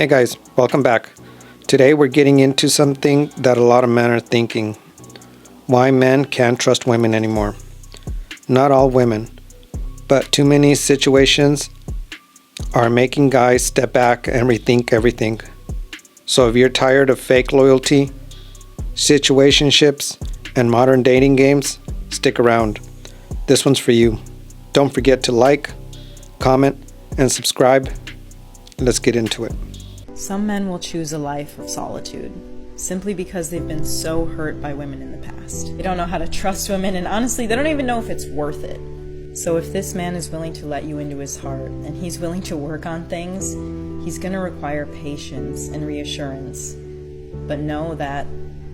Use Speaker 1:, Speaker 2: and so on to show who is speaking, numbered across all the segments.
Speaker 1: Hey guys, welcome back. Today we're getting into something that a lot of men are thinking. Why men can't trust women anymore. Not all women, but too many situations are making guys step back and rethink everything. So if you're tired of fake loyalty, situationships, and modern dating games, stick around. This one's for you. Don't forget to like, comment, and subscribe. Let's get into it.
Speaker 2: Some men will choose a life of solitude simply because they've been so hurt by women in the past. They don't know how to trust women, and honestly, they don't even know if it's worth it. So if this man is willing to let you into his heart and he's willing to work on things, he's going to require patience and reassurance. But know that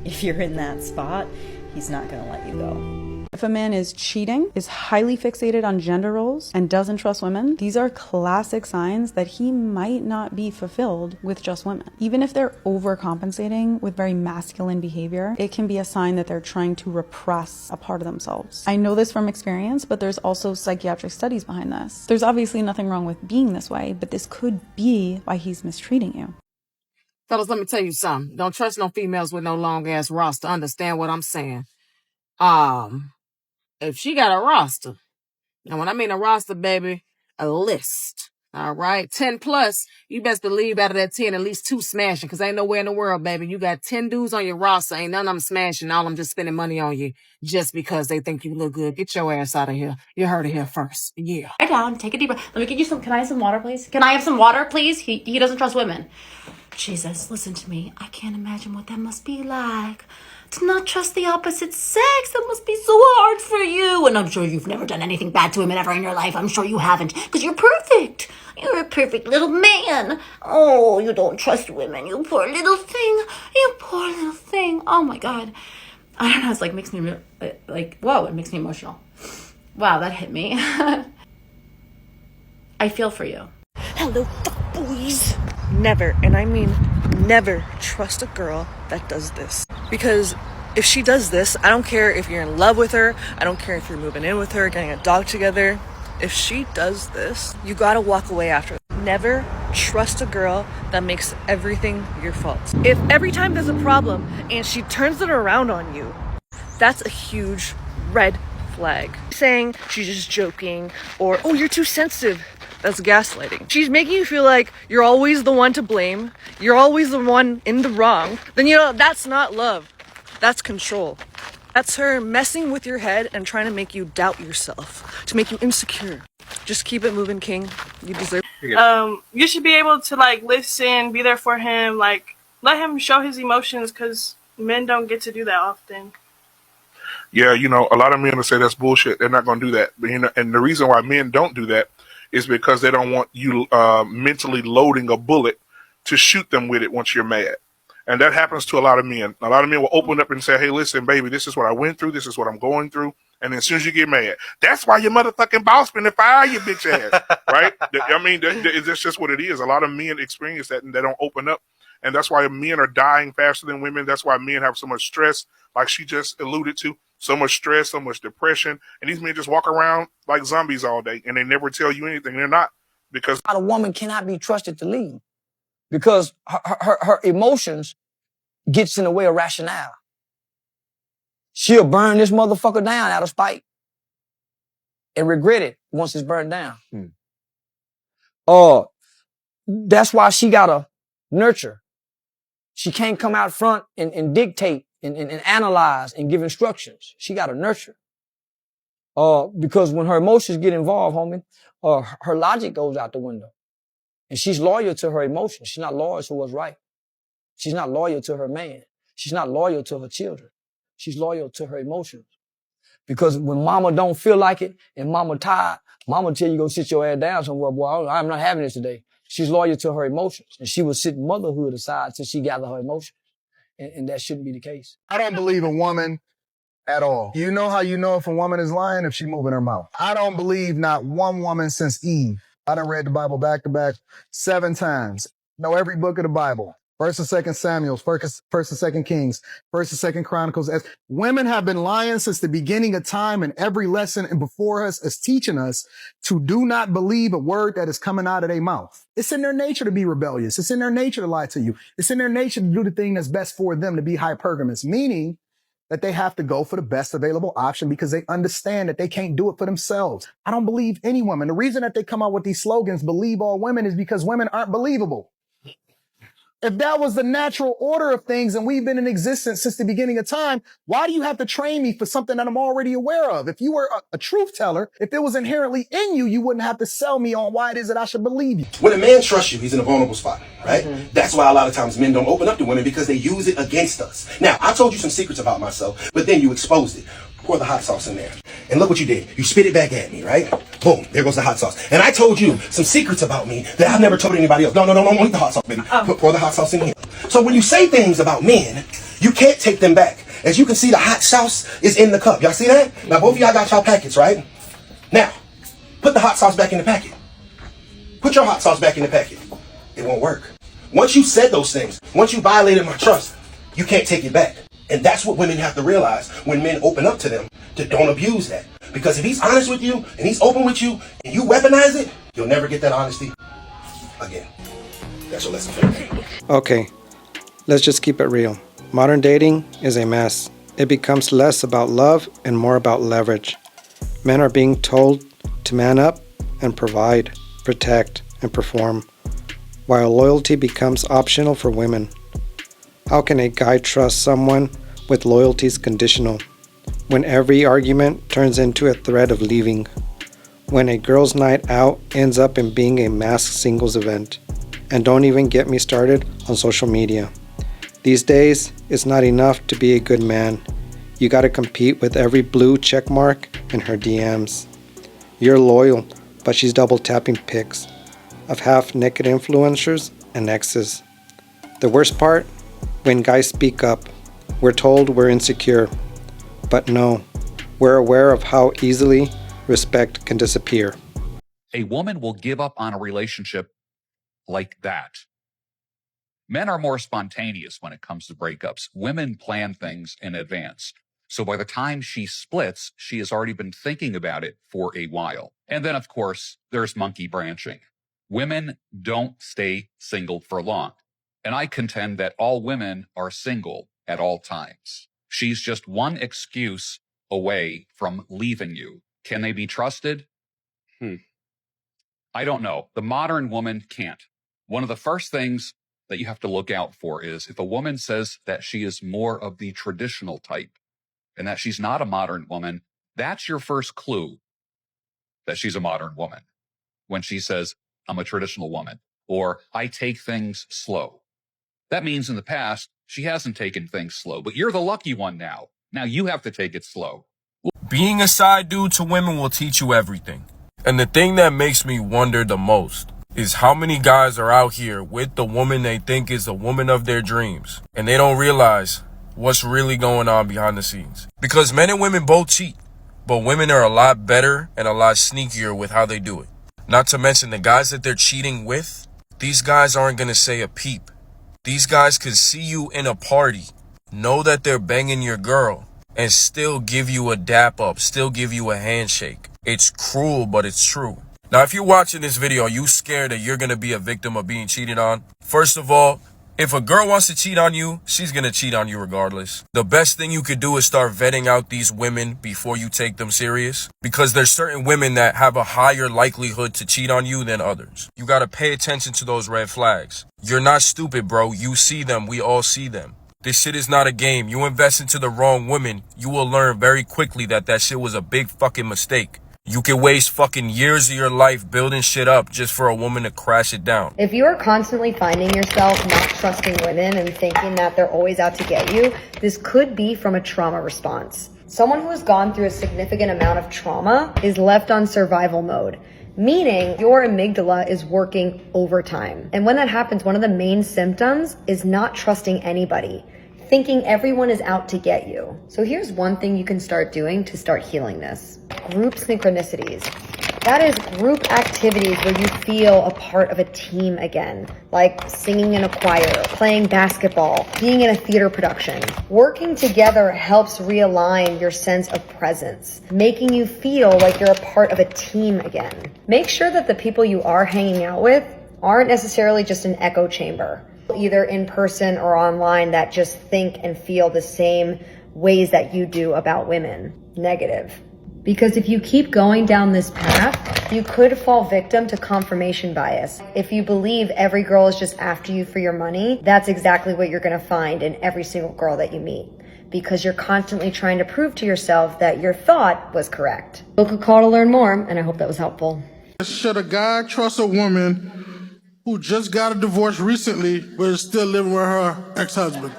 Speaker 2: if you're in that spot, he's not going to let you go.
Speaker 3: If a man is cheating, is highly fixated on gender roles, and doesn't trust women, these are classic signs that he might not be fulfilled with just women. Even if they're overcompensating with very masculine behavior, it can be a sign that they're trying to repress a part of themselves. I know this from experience, but there's also psychiatric studies behind this. There's obviously nothing wrong with being this way, but this could be why he's mistreating you.
Speaker 4: Fellas, let me tell you something. Don't trust no females with no long ass roster. Understand what I'm saying? If she got a roster, and when I mean a roster, baby, a list. All right, 10 plus. You best believe out of that 10, at least 2 smashing, because ain't nowhere in the world, baby. You got 10 dudes on your roster, ain't none of them smashing. All of them just spending money on you just because they think you look good. Get your ass out of here. You heard it here first. Yeah.
Speaker 5: Lie down, take a deep breath. Let me get you some. Can I have some water, please? Can I have some water, please? He doesn't trust women. Jesus, listen to me. I can't imagine what that must be like. To not trust the opposite sex, that must be so hard for you. And I'm sure you've never done anything bad to women ever in your life. I'm sure you haven't, because you're perfect. You're a perfect little man. Oh, you don't trust women, you poor little thing. You poor little thing. Oh my God. I don't know, it's like makes me, whoa, it makes me emotional. Wow, that hit me. I feel for you.
Speaker 6: Hello, fuck boys. Never, and I mean never, trust a girl that does this. Because if she does this, I don't care if you're in love with her, I don't care if you're moving in with her, getting a dog together. If she does this, you gotta walk away after. Never trust a girl that makes everything your fault. If every time there's a problem and she turns it around on you, that's a huge red flag. Saying she's just joking, or, oh, you're too sensitive. That's gaslighting. She's making you feel like you're always the one to blame, you're always the one in the wrong. Then, that's not love. That's control. That's her messing with your head and trying to make you doubt yourself, to make you insecure. Just keep it moving, King. You deserve
Speaker 7: it. You should be able to, listen, be there for him, let him show his emotions, because men don't get to do that often.
Speaker 8: Yeah, a lot of men will say that's bullshit. They're not going to do that. But, and the reason why men don't do that is because they don't want you mentally loading a bullet to shoot them with it once you're mad. And that happens to a lot of men. A lot of men will open up and say, hey, listen, baby, this is what I went through. This is what I'm going through. And then as soon as you get mad, that's why your motherfucking boss finna fire you, bitch ass. Right? I mean, that's just what it is. A lot of men experience that and they don't open up. And that's why men are dying faster than women. That's why men have so much stress, like she just alluded to. So much stress, so much depression. And these men just walk around like zombies all day and they never tell you anything. They're not. Because
Speaker 9: a woman cannot be trusted to lead because her emotions gets in the way of rationale. She'll burn this motherfucker down out of spite and regret it once it's burned down. That's why she gotta nurture. She can't come out front and dictate and analyze and give instructions. She gotta nurture. Because when her emotions get involved, homie, her logic goes out the window. And she's loyal to her emotions. She's not loyal to what's right. She's not loyal to her man. She's not loyal to her children. She's loyal to her emotions. Because when mama don't feel like it and mama tired, mama tell you go sit your ass down somewhere, boy, I'm not having this today. She's loyal to her emotions. And she will sit motherhood aside till she gather her emotions. And that shouldn't be the case.
Speaker 10: I don't believe a woman at all. You know how you know if a woman is lying? If she moving her mouth. I don't believe not one woman since Eve. I done read the Bible back to back 7 times. Know every book of the Bible. First and Second Samuel, First and Second Kings, First and Second Chronicles. As women have been lying since the beginning of time, and every lesson and before us is teaching us to do not believe a word that is coming out of their mouth. It's in their nature to be rebellious. It's in their nature to lie to you. It's in their nature to do the thing that's best for them, to be hypergamous, meaning that they have to go for the best available option because they understand that they can't do it for themselves. I don't believe any woman. The reason that they come out with these slogans, believe all women, is because women aren't believable. If that was the natural order of things and we've been in existence since the beginning of time, why do you have to train me for something that I'm already aware of? If you were a truth teller, if it was inherently in you, you wouldn't have to sell me on why it is that I should believe you.
Speaker 11: When a man trusts you, he's in a vulnerable spot, right? That's why a lot of times men don't open up to women, because they use it against us. Now, I told you some secrets about myself, but then you exposed it. Pour the hot sauce in there. And look what you did. You spit it back at me, right? Boom, there goes the hot sauce. And I told you some secrets about me that I've never told anybody else. No, eat the hot sauce, baby. Pour the hot sauce in here. So when you say things about men, you can't take them back. As you can see, the hot sauce is in the cup. Y'all see that? Now, both of y'all got y'all packets, right? Now, put the hot sauce back in the packet. Put your hot sauce back in the packet. It won't work. Once you said those things, once you violated my trust, you can't take it back. And that's what women have to realize when men open up to them, to don't abuse that. Because if he's honest with you and he's open with you and you weaponize it, you'll never get that honesty again. That's your lesson for today.
Speaker 1: Okay, let's just keep it real. Modern dating is a mess. It becomes less about love and more about leverage. Men are being told to man up and provide, protect, and perform, while loyalty becomes optional for women. How can a guy trust someone with loyalties conditional, when every argument turns into a threat of leaving, when a girl's night out ends up in being a masked singles event? And don't even get me started on social media. These days, it's not enough to be a good man. You gotta compete with every blue check mark in her DMs. You're loyal, but she's double tapping pics of half-naked influencers and exes. The worst part? When guys speak up, we're told we're insecure. But no, we're aware of how easily respect can disappear.
Speaker 12: A woman will give up on a relationship like that. Men are more spontaneous when it comes to breakups. Women plan things in advance. So by the time she splits, she has already been thinking about it for a while. And then, of course, there's monkey branching. Women don't stay single for long. And I contend that all women are single at all times. She's just one excuse away from leaving you. Can they be trusted? I don't know. The modern woman can't. One of the first things that you have to look out for is if a woman says that she is more of the traditional type and that she's not a modern woman, that's your first clue that she's a modern woman. When she says, I'm a traditional woman, or I take things slow. That means in the past, she hasn't taken things slow, but you're the lucky one now. Now you have to take it slow.
Speaker 13: Being a side dude to women will teach you everything. And the thing that makes me wonder the most is how many guys are out here with the woman they think is the woman of their dreams, and they don't realize what's really going on behind the scenes. Because men and women both cheat, but women are a lot better and a lot sneakier with how they do it. Not to mention the guys that they're cheating with, these guys aren't going to say a peep. These guys could see you in a party, know that they're banging your girl, and still give you a dap up, still give you a handshake. It's cruel, but it's true. Now, if you're watching this video, are you scared that you're going to be a victim of being cheated on? First of all, if a girl wants to cheat on you, she's going to cheat on you regardless. The best thing you could do is start vetting out these women before you take them serious. Because there's certain women that have a higher likelihood to cheat on you than others. You got to pay attention to those red flags. You're not stupid, bro. You see them. We all see them. This shit is not a game. You invest into the wrong woman, you will learn very quickly that that shit was a big fucking mistake. You can waste fucking years of your life building shit up just for a woman to crash it down.
Speaker 14: If you are constantly finding yourself not trusting women and thinking that they're always out to get you, this could be from a trauma response. Someone who has gone through a significant amount of trauma is left on survival mode, meaning your amygdala is working overtime. And when that happens, one of the main symptoms is not trusting anybody, thinking everyone is out to get you. So here's one thing you can start doing to start healing this. Group synchronicities. That is group activities where you feel a part of a team again, like singing in a choir, playing basketball, being in a theater production. Working together helps realign your sense of presence, making you feel like you're a part of a team again. Make sure that the people you are hanging out with aren't necessarily just an echo chamber, either in person or online, that just think and feel the same ways that you do about women. Negative. Because if you keep going down this path, you could fall victim to confirmation bias. If you believe every girl is just after you for your money, that's exactly what you're gonna find in every single girl that you meet. Because you're constantly trying to prove to yourself that your thought was correct. Book a call to learn more, and I hope that was helpful.
Speaker 15: Should a guy trust a woman who just got a divorce recently but is still living with her ex-husband?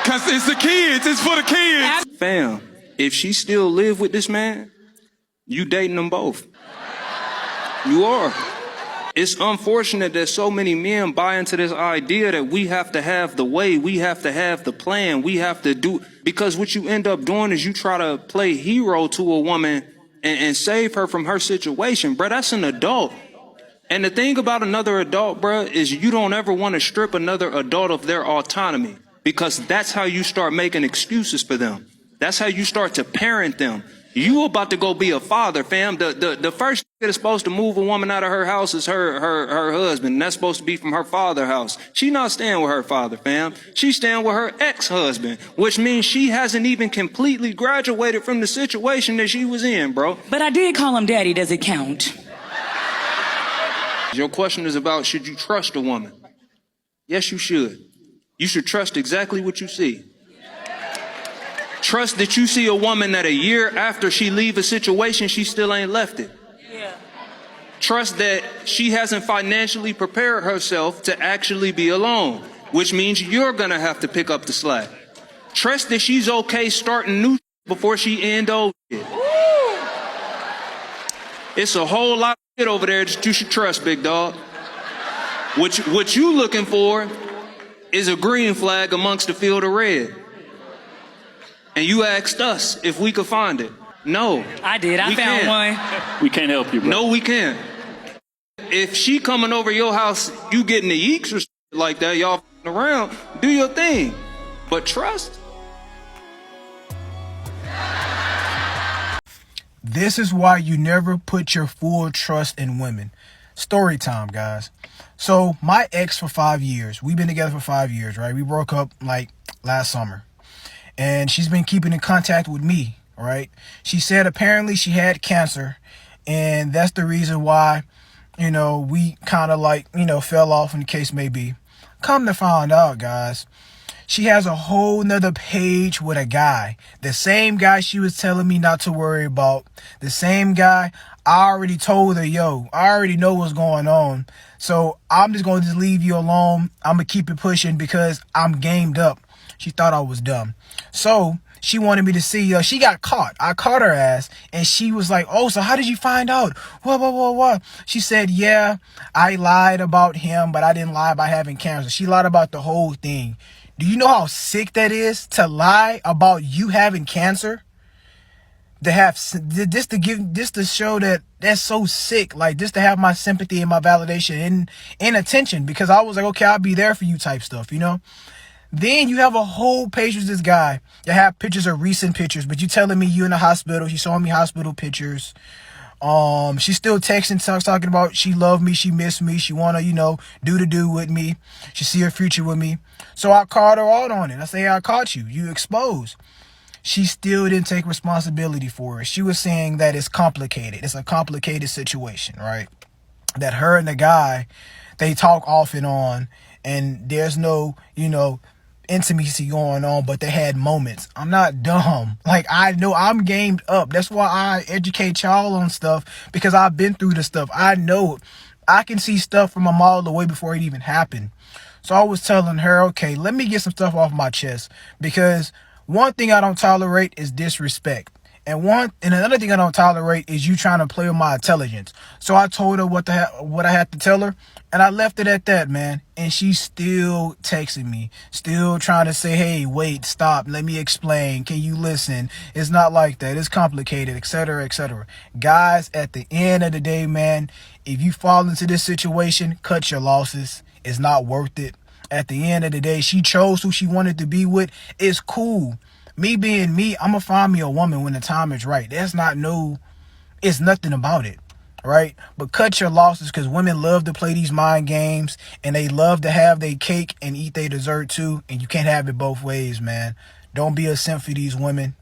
Speaker 16: Cause it's the kids, it's for the kids. Fam, if she still live with this man, you dating them both. You are. It's unfortunate that so many men buy into this idea that we have to have the way, we have to have the plan, we have to do, because what you end up doing is you try to play hero to a woman and save her from her situation. Bruh, that's an adult. And the thing about another adult, bruh, is you don't ever want to strip another adult of their autonomy, because that's how you start making excuses for them. That's how you start to parent them. You about to go be a father, fam. The first thing that's supposed to move a woman out of her house is her husband. And that's supposed to be from her father's house. She not staying with her father, fam. She's staying with her ex-husband, which means she hasn't even completely graduated from the situation that she was in, bro.
Speaker 17: But I did call him daddy. Does it count?
Speaker 16: Your question is about, should you trust a woman? Yes, you should. You should trust exactly what you see. Trust that you see a woman that a year after she leave a situation, she still ain't left it. Yeah. Trust that she hasn't financially prepared herself to actually be alone, which means you're gonna have to pick up the slack. Trust that she's okay starting new before she end old shit. It's a whole lot of shit over there that you should trust, big dog. What you looking for is a green flag amongst the field of red. And you asked us if we could find it. No.
Speaker 17: I did. I found one.
Speaker 16: We can't help you, bro. No, we can't. If she coming over your house, you getting the yeeks or shit like that, y'all f***ing around, do your thing. But trust.
Speaker 18: This is why you never put your full trust in women. Story time, guys. So my ex for 5 years, we've been together for 5 years, right? We broke up like last summer. And she's been keeping in contact with me, right? She said apparently she had cancer, and that's the reason why, we kind of fell off, in the case may be. Come to find out, guys, she has a whole nother page with a guy. The same guy she was telling me not to worry about. The same guy I already told her, yo, I already know what's going on. So I'm just going to leave you alone. I'm going to keep it pushing because I'm gamed up. She thought I was dumb. So she wanted me to see, she got caught. I caught her ass, and she was like, oh, so how did you find out? What? She said, yeah, I lied about him, but I didn't lie about having cancer. She lied about the whole thing. Do you know how sick that is, to lie about you having cancer? To have this to show that that's so sick, like just to have my sympathy and my validation and attention, because I was like, okay, I'll be there for you type stuff, Then you have a whole page with this guy that have pictures of recent pictures, but you telling me you in the hospital. She's showing me hospital pictures. She's still texting, talking about she loved me, she missed me, she wanna, do with me. She see her future with me. So I called her out on it. I say, hey, I caught you. You exposed. She still didn't take responsibility for it. She was saying that it's complicated. It's a complicated situation, right? That her and the guy, they talk off and on, and there's no, intimacy going on, but they had moments. I'm not dumb. Like, I know I'm gamed up. That's why I educate y'all on stuff, because I've been through the stuff. I know I can see stuff from a mile away before it even happened. So I was telling her, okay, let me get some stuff off my chest, because one thing I don't tolerate is disrespect. And another thing I don't tolerate is you trying to play with my intelligence. So I told her what I had to tell her, and I left it at that, man. And she's still texting me, still trying to say, hey, wait, stop, let me explain. Can you listen? It's not like that. It's complicated, etc., etc. Guys, at the end of the day, man, if you fall into this situation, cut your losses. It's not worth it. At the end of the day, she chose who she wanted to be with. It's cool. Me being me, I'm going to find me a woman when the time is right. It's nothing about it, right? But cut your losses, because women love to play these mind games, and they love to have their cake and eat their dessert too, and you can't have it both ways, man. Don't be a simp for these women.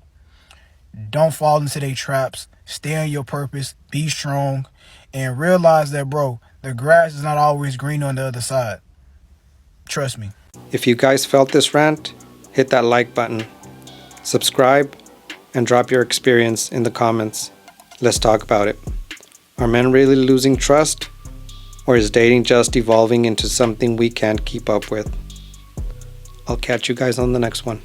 Speaker 18: Don't fall into their traps. Stay on your purpose. Be strong. And realize that, bro, the grass is not always green on the other side. Trust me.
Speaker 1: If you guys felt this rant, hit that like button. Subscribe and drop your experience in the comments. Let's talk about it. Are men really losing trust? Or is dating just evolving into something we can't keep up with? I'll catch you guys on the next one.